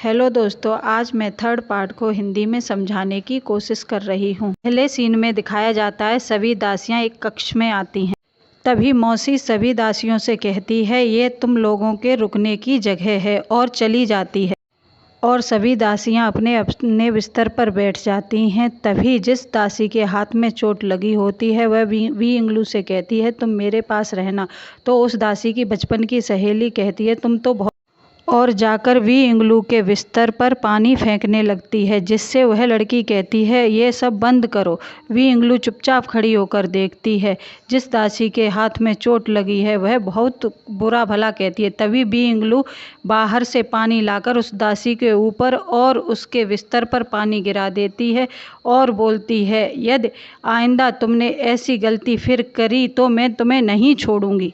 Hello दोस्तों, आज मैं थर्ड पार्ट को हिंदी में समझाने की कोशिश कर रही हूँ। पहले सीन में दिखाया जाता है सभी दासियाँ एक कक्ष में आती हैं। तभी मौसी सभी दासियों से कहती है ये तुम लोगों के रुकने की जगह है और चली जाती है। और सभी दासियां अपने अपने बिस्तर पर बैठ जाती हैं। तभी जिस दासी के हाथ में चोट लगी होती है वह वी इंगलू से कहती है तुम मेरे पास रहना। तो उस दासी की बचपन की सहेली कहती है तुम तो बहुत, और जाकर वी इंगलू के बिस्तर पर पानी फेंकने लगती है, जिससे वह लड़की कहती है ये सब बंद करो। वी इंगलू चुपचाप खड़ी होकर देखती है। जिस दासी के हाथ में चोट लगी है वह बहुत बुरा भला कहती है। तभी वी इंगलू बाहर से पानी लाकर उस दासी के ऊपर और उसके बिस्तर पर पानी गिरा देती है और बोलती है यदि आइंदा तुमने ऐसी गलती फिर करी तो मैं तुम्हें नहीं छोड़ूंगी।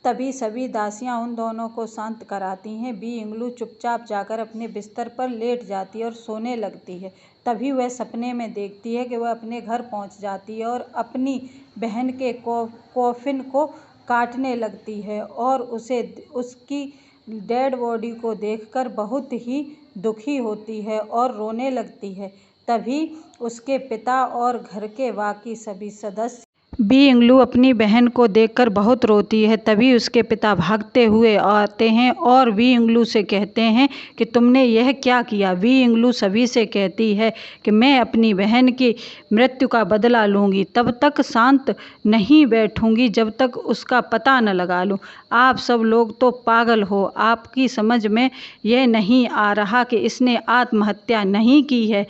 तभी सभी दासियां उन दोनों को शांत कराती हैं। वी इंगलू चुपचाप जाकर अपने बिस्तर पर लेट जाती है और सोने लगती है। तभी वह सपने में देखती है कि वह अपने घर पहुंच जाती है और अपनी बहन के कॉफिन को काटने लगती है और उसे उसकी डेड बॉडी को देखकर बहुत ही दुखी होती है और रोने लगती है। तभी उसके पिता और घर के बाकी सभी सदस्य वी इंगलू अपनी बहन को देखकर बहुत रोती है। तभी उसके पिता भागते हुए आते हैं और वी इंगलू से कहते हैं कि तुमने यह क्या किया। वी इंगलू सभी से कहती है कि मैं अपनी बहन की मृत्यु का बदला लूँगी, तब तक शांत नहीं बैठूँगी जब तक उसका पता न लगा लूँ। आप सब लोग तो पागल हो, आपकी समझ में यह नहीं आ रहा कि इसने आत्महत्या नहीं की है,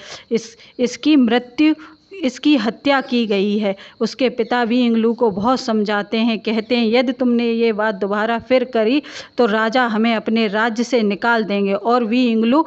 इसकी हत्या की गई है। उसके पिता वी इंगलू को बहुत समझाते हैं, कहते हैं यदि तुमने ये बात दोबारा फिर करी तो राजा हमें अपने राज्य से निकाल देंगे। और वी इंगलू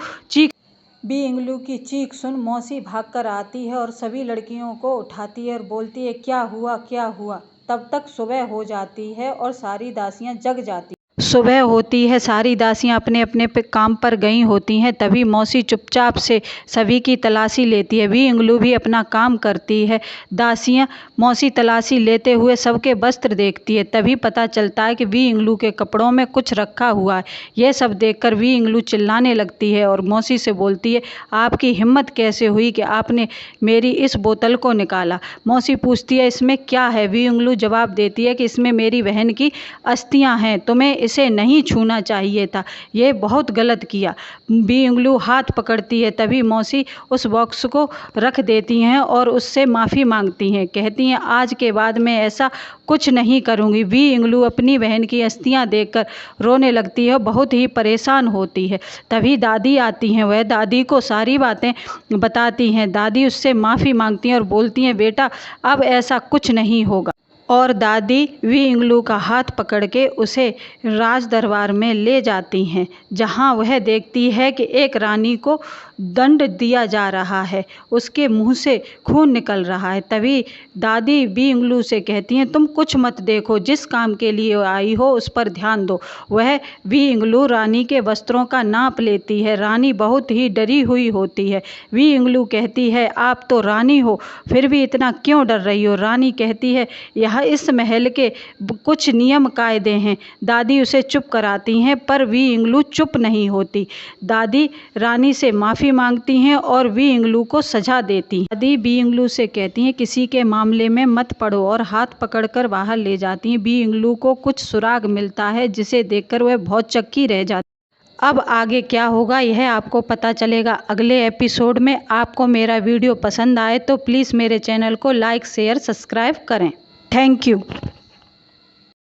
की चीख सुन मौसी भागकर आती है और सभी लड़कियों को उठाती है और बोलती है क्या हुआ क्या हुआ। तब तक सुबह हो जाती है और सारी दासियां जग जाती। सुबह होती है, सारी दासियां अपने अपने काम पर गई होती हैं। तभी मौसी चुपचाप से सभी की तलाशी लेती है। वी इंगलू भी अपना काम करती है। दासियां मौसी तलाशी लेते हुए सबके वस्त्र देखती है। तभी पता चलता है कि वी इंगलू के कपड़ों में कुछ रखा हुआ है। यह सब देखकर वी इंगलू चिल्लाने लगती है और मौसी से बोलती है आपकी हिम्मत कैसे हुई कि आपने मेरी इस बोतल को निकाला। मौसी पूछती है इसमें क्या है। वी इंगलू जवाब देती है कि इसमें मेरी बहन की अस्थियां हैं, तुम्हें इसे नहीं छूना चाहिए था, ये बहुत गलत किया। वी इंगलू हाथ पकड़ती है। तभी मौसी उस बॉक्स को रख देती हैं और उससे माफ़ी मांगती हैं, कहती हैं आज के बाद मैं ऐसा कुछ नहीं करूँगी। वी इंगलू अपनी बहन की अस्थियां देखकर रोने लगती है, बहुत ही परेशान होती है। तभी दादी आती हैं, वह दादी को सारी बातें बताती हैं। दादी उससे माफ़ी मांगती हैं और बोलती हैं बेटा अब ऐसा कुछ नहीं होगा। और दादी वी इंगलू का हाथ पकड़ के उसे राज दरबार में ले जाती हैं, जहां वह देखती है कि एक रानी को दंड दिया जा रहा है, उसके मुंह से खून निकल रहा है। तभी दादी वी इंगलू से कहती हैं तुम कुछ मत देखो, जिस काम के लिए आई हो उस पर ध्यान दो। वह वी इंगलू रानी के वस्त्रों का नाप लेती है। रानी बहुत ही डरी हुई होती है। वी इंगलू कहती है आप तो रानी हो, फिर भी इतना क्यों डर रही हो। रानी कहती है यह इस महल के कुछ नियम कायदे हैं। दादी उसे चुप कराती हैं, पर वी इंगलू चुप नहीं होती। दादी रानी से माफ़ी मांगती हैं और वी इंगलू को सजा देती हैं। दादी वी इंगलू से कहती हैं किसी के मामले में मत पड़ो और हाथ पकड़कर बाहर ले जाती हैं। वी इंगलू को कुछ सुराग मिलता है, जिसे देखकर वह बहुत चक्की रह जाती है। अब आगे क्या होगा यह आपको पता चलेगा अगले एपिसोड में। आपको मेरा वीडियो पसंद आए तो प्लीज़ मेरे चैनल को लाइक शेयर सब्सक्राइब करें। Thank you.